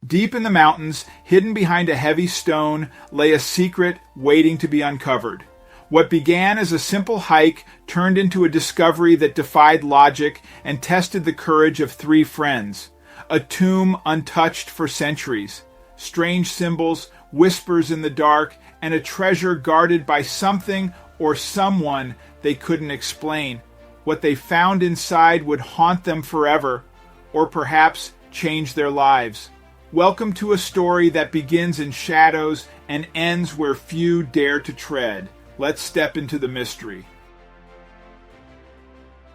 Deep in the mountains, hidden behind a heavy stone, lay a secret waiting to be uncovered. What began as a simple hike turned into a discovery that defied logic and tested the courage of three friends. A tomb untouched for centuries. Strange symbols, whispers in the dark, and a treasure guarded by something or someone they couldn't explain. What they found inside would haunt them forever, or perhaps change their lives. Welcome to a story that begins in shadows and ends where few dare to tread. Let's step into the mystery.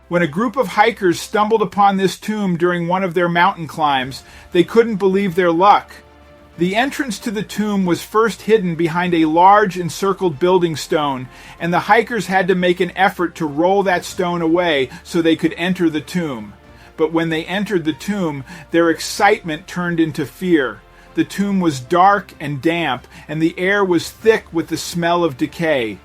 When a group of hikers stumbled upon this tomb during one of their mountain climbs, they couldn't believe their luck. The entrance to the tomb was first hidden behind a large encircled building stone, and the hikers had to make an effort to roll that stone away so they could enter the tomb. But when they entered the tomb, their excitement turned into fear. The tomb was dark and damp, and the air was thick with the smell of decay.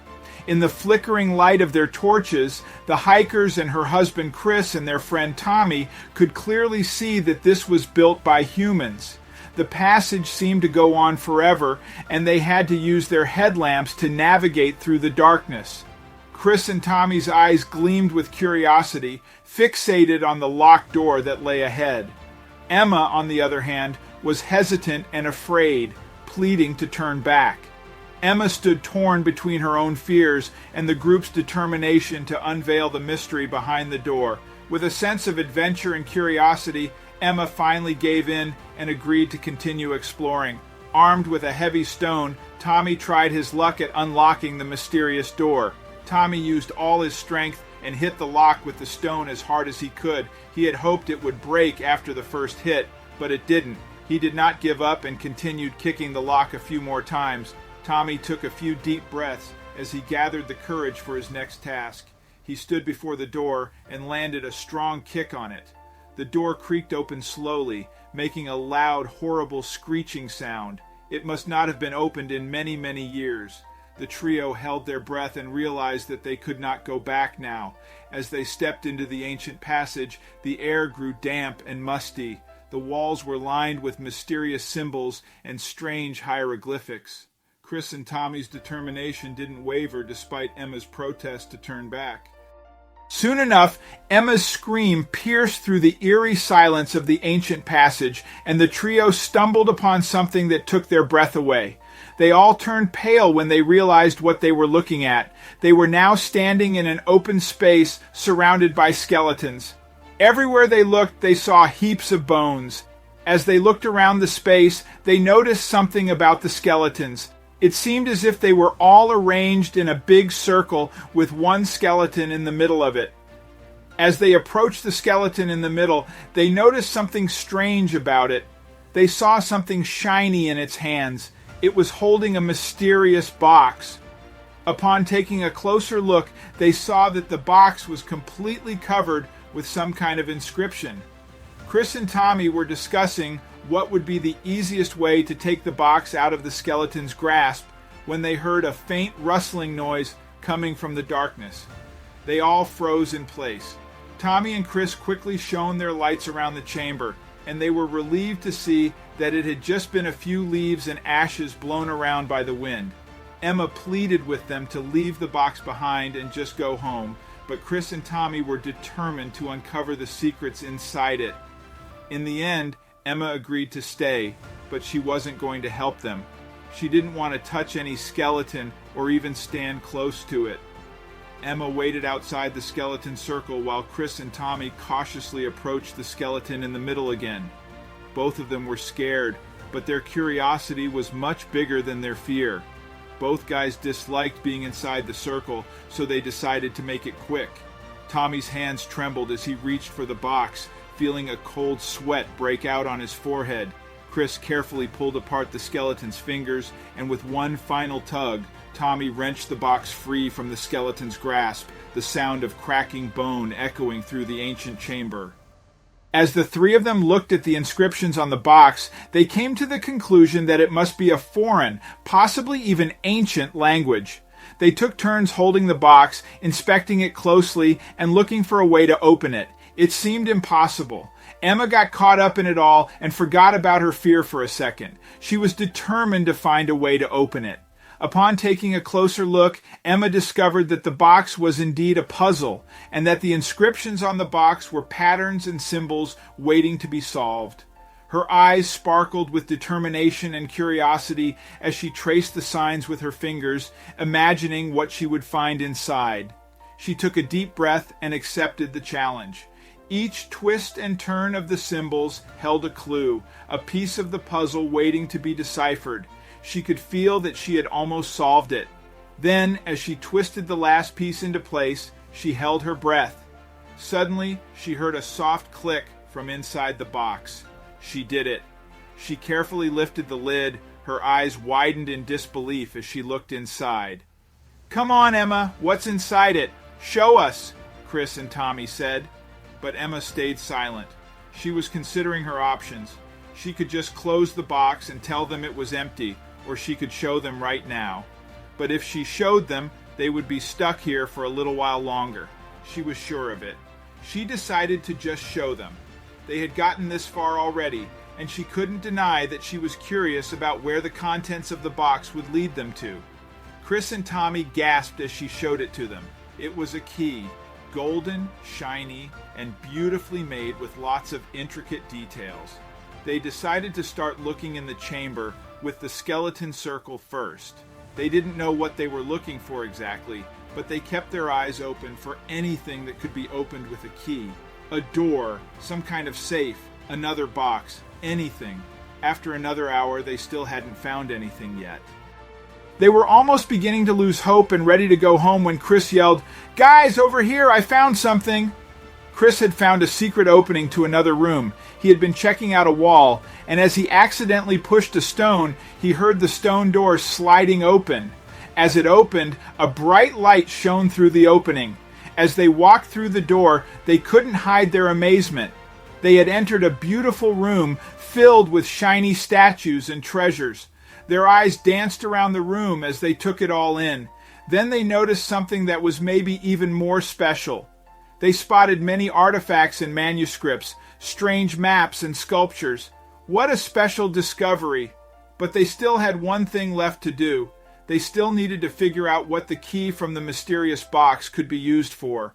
In the flickering light of their torches, the hikers and her husband Chris and their friend Tommy could clearly see that this was built by humans. The passage seemed to go on forever, and they had to use their headlamps to navigate through the darkness. Chris and Tommy's eyes gleamed with curiosity, fixated on the locked door that lay ahead. Emma, on the other hand, was hesitant and afraid, pleading to turn back. Emma stood torn between her own fears and the group's determination to unveil the mystery behind the door. With a sense of adventure and curiosity, Emma finally gave in and agreed to continue exploring. Armed with a heavy stone, Tommy tried his luck at unlocking the mysterious door. Tommy used all his strength and hit the lock with the stone as hard as he could. He had hoped it would break after the first hit, but it didn't. He did not give up and continued kicking the lock a few more times. Tommy took a few deep breaths as he gathered the courage for his next task. He stood before the door and landed a strong kick on it. The door creaked open slowly, making a loud, horrible screeching sound. It must not have been opened in many, many years. The trio held their breath and realized that they could not go back now. As they stepped into the ancient passage, the air grew damp and musty. The walls were lined with mysterious symbols and strange hieroglyphics. Chris and Tommy's determination didn't waver despite Emma's protest to turn back. Soon enough, Emma's scream pierced through the eerie silence of the ancient passage, and the trio stumbled upon something that took their breath away. They all turned pale when they realized what they were looking at. They were now standing in an open space surrounded by skeletons. Everywhere they looked, they saw heaps of bones. As they looked around the space, they noticed something about the skeletons. It seemed as if they were all arranged in a big circle with one skeleton in the middle of it. As they approached the skeleton in the middle, they noticed something strange about it. They saw something shiny in its hands. It was holding a mysterious box. Upon taking a closer look, they saw that the box was completely covered with some kind of inscription. Chris and Tommy were discussing what would be the easiest way to take the box out of the skeleton's grasp when they heard a faint rustling noise coming from the darkness. They all froze in place. Tommy and Chris quickly shone their lights around the chamber, and they were relieved to see that it had just been a few leaves and ashes blown around by the wind. Emma pleaded with them to leave the box behind and just go home, but Chris and Tommy were determined to uncover the secrets inside it. In the end, Emma agreed to stay, but she wasn't going to help them. She didn't want to touch any skeleton or even stand close to it. Emma waited outside the skeleton circle while Chris and Tommy cautiously approached the skeleton in the middle again. Both of them were scared, but their curiosity was much bigger than their fear. Both guys disliked being inside the circle, so they decided to make it quick. Tommy's hands trembled as he reached for the box, feeling a cold sweat break out on his forehead. Chris carefully pulled apart the skeleton's fingers, and with one final tug, Tommy wrenched the box free from the skeleton's grasp, the sound of cracking bone echoing through the ancient chamber. As the three of them looked at the inscriptions on the box, they came to the conclusion that it must be a foreign, possibly even ancient language. They took turns holding the box, inspecting it closely, and looking for a way to open it. It seemed impossible. Emma got caught up in it all and forgot about her fear for a second. She was determined to find a way to open it. Upon taking a closer look, Emma discovered that the box was indeed a puzzle, and that the inscriptions on the box were patterns and symbols waiting to be solved. Her eyes sparkled with determination and curiosity as she traced the signs with her fingers, imagining what she would find inside. She took a deep breath and accepted the challenge. Each twist and turn of the symbols held a clue, a piece of the puzzle waiting to be deciphered. She could feel that she had almost solved it. Then, as she twisted the last piece into place, she held her breath. Suddenly, she heard a soft click from inside the box. She did it. She carefully lifted the lid. Her eyes widened in disbelief as she looked inside. "Come on, Emma, what's inside it? Show us," Chris and Tommy said. But Emma stayed silent. She was considering her options. She could just close the box and tell them it was empty, or she could show them right now. But if she showed them, they would be stuck here for a little while longer. She was sure of it. She decided to just show them. They had gotten this far already, and she couldn't deny that she was curious about where the contents of the box would lead them to. Chris and Tommy gasped as she showed it to them. It was a key, golden, shiny, and beautifully made with lots of intricate details. They decided to start looking in the chamber with the skeleton circle first. They didn't know what they were looking for exactly, but they kept their eyes open for anything that could be opened with a key. A door, some kind of safe, another box, anything. After another hour, they still hadn't found anything yet. They were almost beginning to lose hope and ready to go home when Chris yelled, "Guys, over here, I found something!" Chris had found a secret opening to another room. He had been checking out a wall, and as he accidentally pushed a stone, he heard the stone door sliding open. As it opened, a bright light shone through the opening. As they walked through the door, they couldn't hide their amazement. They had entered a beautiful room filled with shiny statues and treasures. Their eyes danced around the room as they took it all in. Then they noticed something that was maybe even more special. They spotted many artifacts and manuscripts, strange maps and sculptures. What a special discovery! But they still had one thing left to do. They still needed to figure out what the key from the mysterious box could be used for.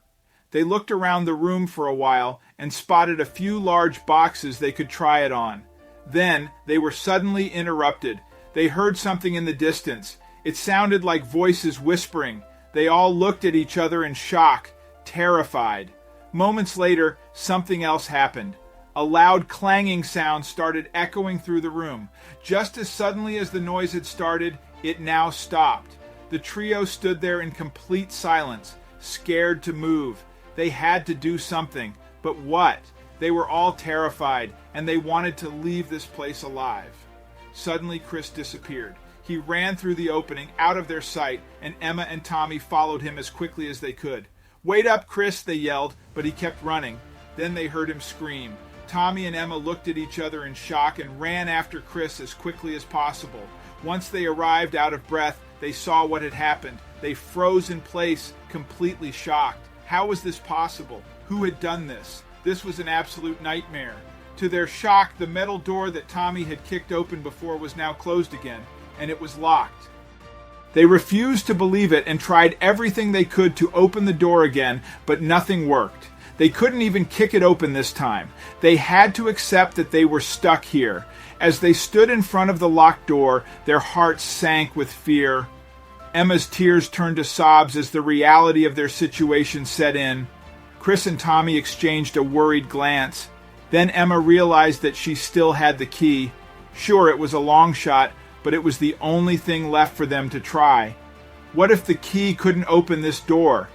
They looked around the room for a while and spotted a few large boxes they could try it on. Then they were suddenly interrupted. They heard something in the distance. It sounded like voices whispering. They all looked at each other in shock, terrified. Moments later, something else happened. A loud clanging sound started echoing through the room. Just as suddenly as the noise had started, it now stopped. The trio stood there in complete silence, scared to move. They had to do something, but what? They were all terrified, and they wanted to leave this place alive. Suddenly, Chris disappeared. He ran through the opening, out of their sight, and Emma and Tommy followed him as quickly as they could. "Wait up, Chris," they yelled, but he kept running. Then they heard him scream. Tommy and Emma looked at each other in shock and ran after Chris as quickly as possible. Once they arrived out of breath, they saw what had happened. They froze in place, completely shocked. How was this possible? Who had done this? This was an absolute nightmare. To their shock, the metal door that Tommy had kicked open before was now closed again, and it was locked. They refused to believe it and tried everything they could to open the door again, but nothing worked. They couldn't even kick it open this time. They had to accept that they were stuck here. As they stood in front of the locked door, their hearts sank with fear. Emma's tears turned to sobs as the reality of their situation set in. Chris and Tommy exchanged a worried glance. Then Emma realized that she still had the key. Sure, it was a long shot, but it was the only thing left for them to try. What if the key couldn't open this door?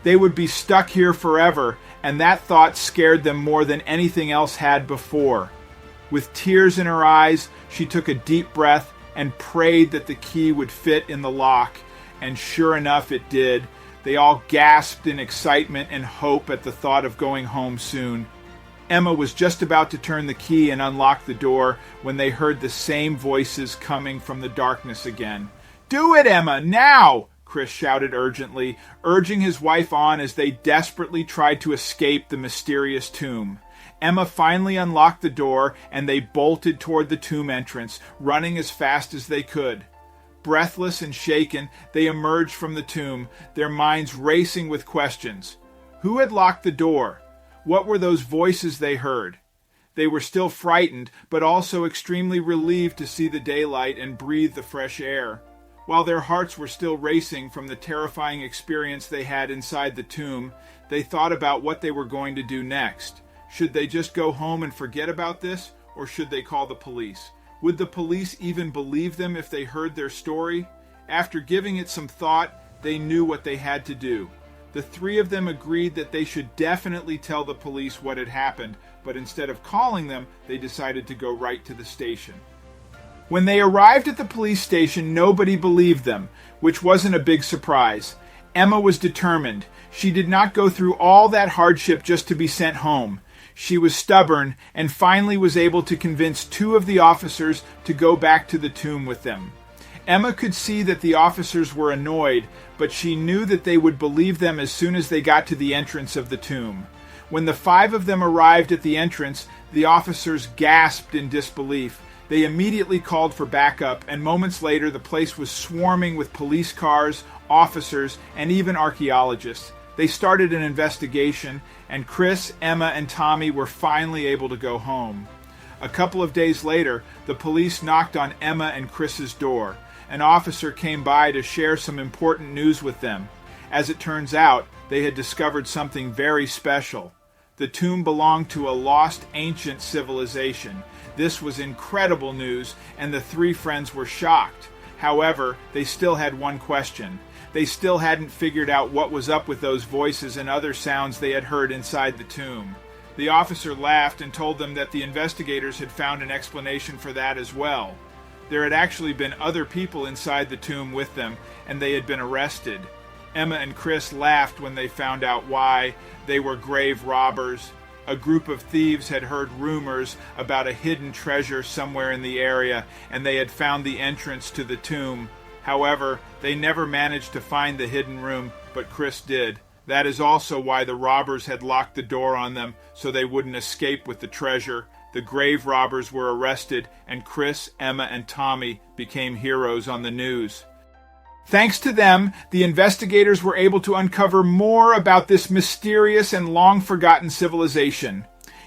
They would be stuck here forever, and that thought scared them more than anything else had before. With tears in her eyes, she took a deep breath and prayed that the key would fit in the lock. And sure enough, it did. They all gasped in excitement and hope at the thought of going home soon. Emma was just about to turn the key and unlock the door when they heard the same voices coming from the darkness again. "Do it, Emma, now!" Chris shouted urgently, urging his wife on as they desperately tried to escape the mysterious tomb. Emma finally unlocked the door, and they bolted toward the tomb entrance, running as fast as they could. Breathless and shaken, they emerged from the tomb, their minds racing with questions. Who had locked the door? What were those voices they heard? They were still frightened, but also extremely relieved to see the daylight and breathe the fresh air. While their hearts were still racing from the terrifying experience they had inside the tomb, they thought about what they were going to do next. Should they just go home and forget about this, or should they call the police? Would the police even believe them if they heard their story? After giving it some thought, they knew what they had to do. The three of them agreed that they should definitely tell the police what had happened, but instead of calling them, they decided to go right to the station. When they arrived at the police station, nobody believed them, which wasn't a big surprise. Emma was determined. She did not go through all that hardship just to be sent home. She was stubborn and finally was able to convince two of the officers to go back to the tomb with them. Emma could see that the officers were annoyed, but she knew that they would believe them as soon as they got to the entrance of the tomb. When the five of them arrived at the entrance, the officers gasped in disbelief. They immediately called for backup, and moments later the place was swarming with police cars, officers, and even archaeologists. They started an investigation, and Chris, Emma, and Tommy were finally able to go home. A couple of days later, the police knocked on Emma and Chris's door. An officer came by to share some important news with them. As it turns out, they had discovered something very special. The tomb belonged to a lost ancient civilization. This was incredible news, and the three friends were shocked. However, they still had one question. They still hadn't figured out what was up with those voices and other sounds they had heard inside the tomb. The officer laughed and told them that the investigators had found an explanation for that as well. There had actually been other people inside the tomb with them, and they had been arrested. Emma and Chris laughed when they found out why. They were grave robbers. A group of thieves had heard rumors about a hidden treasure somewhere in the area, and they had found the entrance to the tomb. However, they never managed to find the hidden room, but Chris did. That is also why the robbers had locked the door on them, so they wouldn't escape with the treasure. The grave robbers were arrested, and Chris, Emma, and Tommy became heroes on the news. Thanks to them, the investigators were able to uncover more about this mysterious and long-forgotten civilization.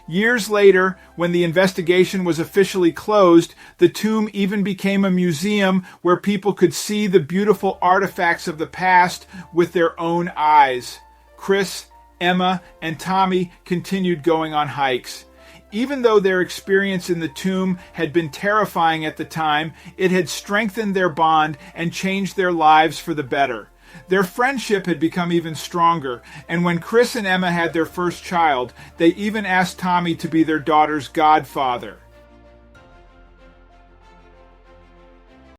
Years later, when the investigation was officially closed, the tomb even became a museum where people could see the beautiful artifacts of the past with their own eyes. Chris, Emma, and Tommy continued going on hikes. Even though their experience in the tomb had been terrifying at the time, it had strengthened their bond and changed their lives for the better. Their friendship had become even stronger, and when Chris and Emma had their first child, they even asked Tommy to be their daughter's godfather.